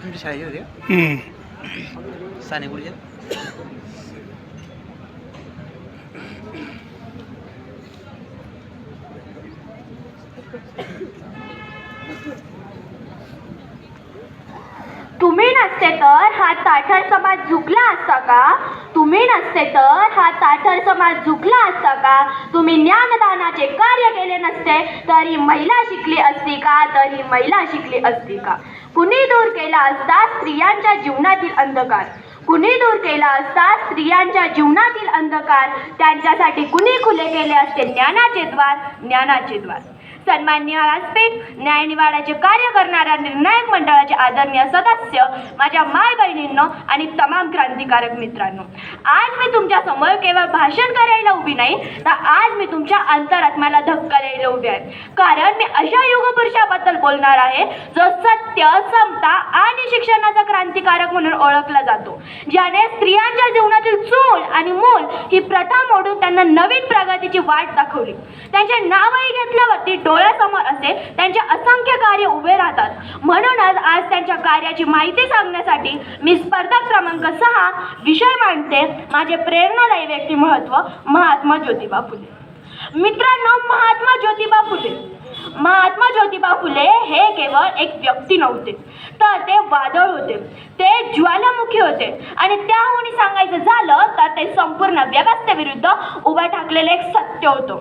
तुमच्या शाळेची होती साने गुरुजी. तुम्ही नसते तर हा ताठर समाज झुकला असता का? तुम्ही नसते तर हा ताठर समाज झुकला असता का? तुम्ही ज्ञानदानाचे कार्य केले नसते तर ही महिला शिकली असती का? तर ही महिला शिकली असती का? कुणी दूर केला असता स्त्रियांच्या जीवनातील अंधकार? कुणी दूर केला असता स्त्रियांच्या जीवनातील अंधकार? त्यांच्यासाठी कुणी खुले केले असते ज्ञानाचे द्वार, ज्ञानाचे द्वार. सन्माननीय व्यासपीठ, न्यायनिवाड्याचे कार्य करणाऱ्या निर्णायक मंडळाचे आदरणीय सदस्य, माझ्या माय बहिणींनो आणि तमाम क्रांतिकारक मित्रांनो, आज मी तुमच्या समोर केवळ भाषण करायला उभी नाही, तर आज मी तुमच्या अंतरात्म्याला धक्का द्यायला उभी आहे. कारण मी अशा युगपुरुषाबद्दल बोलणार आहे जो सत्य, समता आणि शिक्षणाचा क्रांतिकारक म्हणून ओळखला जातो, ज्याने स्त्रियांच्या जीवनातील चूल आणि मूल ही प्रथा मोडून त्यांना नवीन प्रगतीची वाट दाखवली. त्यांचे नावही घेतल्यावरती डोळ्यासमोर असे त्यांचे असंख्य कार्य उभे राहतात. म्हणूनच आज त्यांच्या कार्याची माहिती सांगण्यासाठी मी स्पर्धक क्रमांक 6 विषय मांडते, माझे प्रेरणादायी व्यक्तिमत्व महात्मा ज्योतिबा फुले. मित्रांनो, महात्मा ज्योतिबा फुले हे केवळ एक व्यक्ती नव्हते, तर ते वादळ होते, ते ज्वालामुखी होते आणि त्याहून सांगायचं झालं तर ते संपूर्ण व्यवस्थेविरुद्ध उभं ठाकलेलं एक सत्य होतं.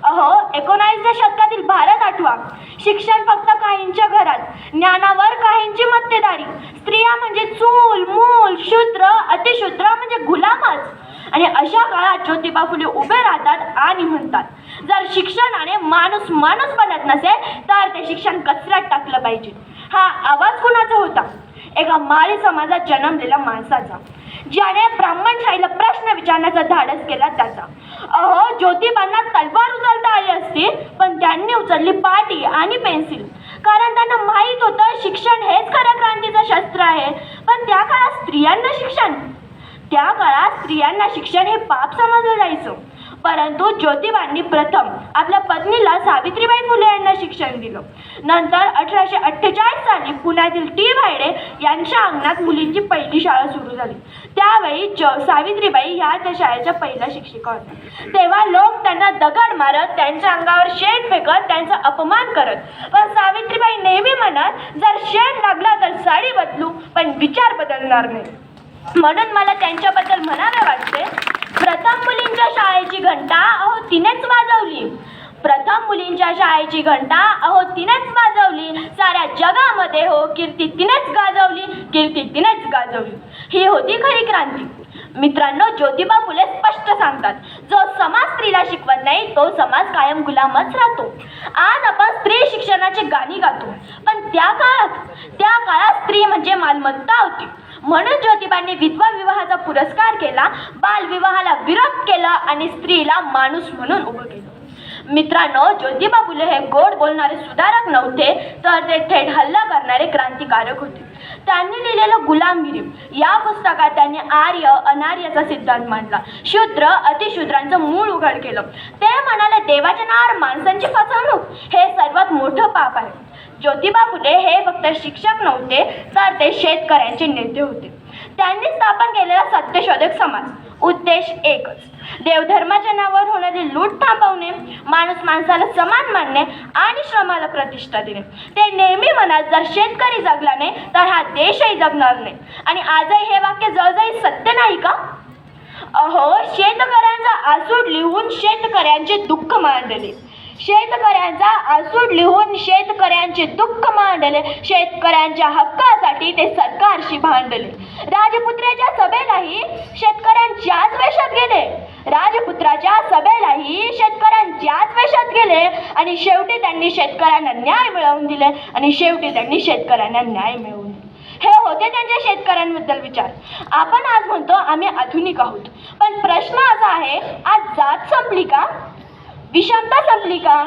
अहो, 19व्या शतकातील भारत आठवा. शिक्षण फक्त काहींच्या घरात, ज्ञानावर काहींची मक्तेदारी, स्त्रिया म्हणजे चूल मूल, शूद्र अतिशूद्र म्हणजे गुलामच. आणि अशा काळात ज्योतिबा फुले उभे राहतात आणि म्हणतात, जर शिक्षणाने माणूस बनत नसेल तर ते शिक्षण कचऱ्यात टाकलं पाहिजे. हा आवाज कुणाचा होता? एका माळी समाजात जन्मलेल्या माणसाचा, ज्याने ब्राह्मणशाहीला प्रश्न विचारण्याचा धाडस केला त्याचा. अहो, ज्योतिबांना तलवार उचलता आली असती, पण त्यांनी उचलली पाटी आणि पेन्सिल. कारण त्यांना माहीत होतं शिक्षण हेच खरं क्रांतीचं शस्त्र आहे. पण त्या काळात स्त्रियांना शिक्षण हे पाप समजलं जायचं. परंतु ज्योतिबांनी प्रथम आपल्या पत्नीला सावित्रीबाई फुले यांना शिक्षण दिलं. नंतर 1848 साली पुण्यातील टी भायडे यांच्या अंगणात मुलींची पहिली शाळा सुरू झाली. त्यावेळी सावित्रीबाई ह्या त्या शाळेच्या पहिल्या शिक्षिका होत्या. तेव्हा लोक त्यांना दगड मारत, त्यांच्या अंगावर शेण फेकत, त्यांचा अपमान करत. पण सावित्रीबाई नेहमी म्हणत, जर शेण लागला तर साडी बदलू, पण विचार बदलणार नाही. म्हणून मला त्यांच्याबद्दल म्हणावे वाटते, प्रथम मुलींच्या शाळेची घंटा अहो तिनेच वाजवली. साऱ्या जगामध्ये हो कीर्ती तिनेच गाजवली. ही होती खरी क्रांती. मित्रांनो, ज्योतिबा फुले स्पष्ट सांगतात, जो समाज स्त्रीला शिकवत नाही तो समाज कायम गुलामच राहतो. आज आपण स्त्री शिक्षणाची गाणी गातो, पण त्या काळात स्त्री म्हणजे मालमत्ता होती. म्हणून ज्योतिबांनी विधवा विवाहाचा पुरस्कार केला, बालविवाहाला विरोध केला आणि स्त्रीला माणूस म्हणून उभं केलं. मित्रांनो, ज्योतिबा फुले हे गोड बोलणारे सुधारक नव्हते, तर ते थेट हल्ला करणारे क्रांतिकारक होते. त्यांनी लिहिलेलं गुलामगिरी या पुस्तकात त्यांनी आर्य अनार्याचा सिद्धांत मांडला, शूद्र अतिशूद्रांचं मूळ उघड केलं. ते म्हणाले, देवाच्या नावावर माणसांची फसवणूक हे सर्वात मोठं पाप आहे. ज्योतिबा फुले हे फक्त शिक्षक नव्हते, तर ते शेतकऱ्यांचे नेते होते. त्यांनी स्थापन केलेला सत्यशोधक समाज उद्देश एकच, देवधर्माच्या नावावर होणारी लूट थांबवणे, माणसाला समान मानणे आणि श्रमाला प्रतिष्ठा देणे. ते नेहमी म्हणत, जर शेतकरी जगला नाही तर हा देशही जगणार नाही. आणि आजही हे वाक्य जवळजवळ सत्य नाही का? अहो, शेतकऱ्यांचा आसूड लिहून शेतकऱ्यांचे दुःख मांडले, शेतकऱ्यांच्या हक्कासाठी ते सरकारशी भांडले. राजपुत्राच्या सभेलाही शेतकऱ्यांच्याच वेशात गेले आणि शेवटी त्यांनी शेतकऱ्यांना न्याय मिळवून दिले. हे होते त्यांच्या शेतकऱ्यांबद्दल विचार. आपण आज म्हणतो आम्ही आधुनिक आहोत, पण प्रश्न असा आहे, आज जात संपली का? विषमता संपली का?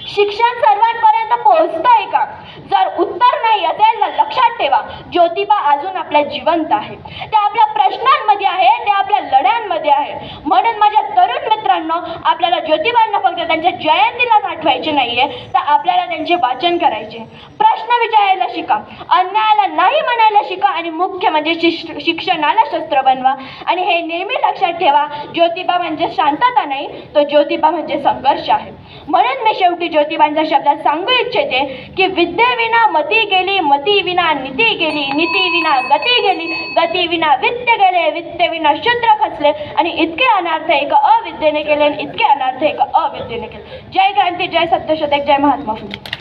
शिक्षण सर्वांपर्यंत पोहोचतंय का? जर उत्तर नाही असेल तर लक्षात ठेवा, ज्योतिबा अजून आपल्या जिवंत आहे, ते आपल्या प्रश्नांमध्ये आहे, ते आपल्या लढ्यांमध्ये आहे. म्हणून माझ्या तरुण मित्रांनो, आपल्याला ज्योतिबांना फक्त त्यांच्या जयंतीलाच आठवायचे नाहीये, तर आपल्याला त्यांचे वाचन करायचे, प्रश्न विचारायला शिका, अन्यायाला नाही म्हणायला शिका आणि मुख्य म्हणजे शिक्षणाला शस्त्र बनवा. आणि हे नेहमी लक्षात ठेवा, ज्योतिबा म्हणजे शांतता नाही, तो ज्योतिबा म्हणजे संघर्ष आहे. म्हणून मी शेवटी ज्योतिबांच्या शब्दात सांगू इच्छिते की विद्येविना मती गेली, मती विना नीती गेली, नीती विना गती गेली, गती विना वित्त गेले, वित्त विना शूद्र खचले आणि इतके अनर्थ एक अविद्येने केले आणि इतके अनर्थ एक अविद्येने केले. जय क्रांती, जय सत्यशोधक, जय महात्मा फुले.